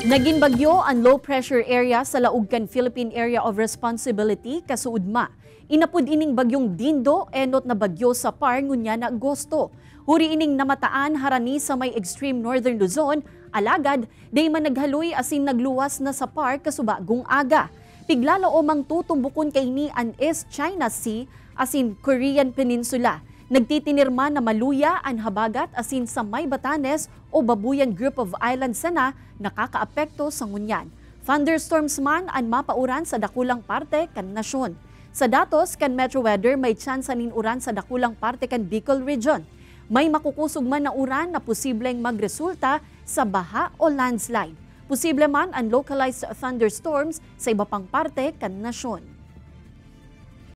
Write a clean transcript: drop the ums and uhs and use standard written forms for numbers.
Naging bagyo ang low-pressure area sa Laugcan Philippine Area of Responsibility kasuudma. Inapod ining bagyong Dindo enot na bagyo sa par ngunya na Agosto. Huri ining namataan harani sa may extreme northern Luzon, alagad day man naghaloy asin nagluwas na sa par kasubagong aga. Piglalo o mang tutumbukon kay ni an East China Sea asin Korean Peninsula. Nagtitinirma na maluya ang habagat asin sa may Batanes o Babuyan Group of Islands sana nakakaapekto sa ngunyan. Thunderstorms man ang mapauran sa dakulang parte kan nasyon. Sa datos kan Metro Weather may tsansa nin uran sa dakulang parte kan Bicol Region. May makukusog man na uran na posibleng magresulta sa baha o landslide. Posible man ang localized thunderstorms sa iba pang parte kan nasyon.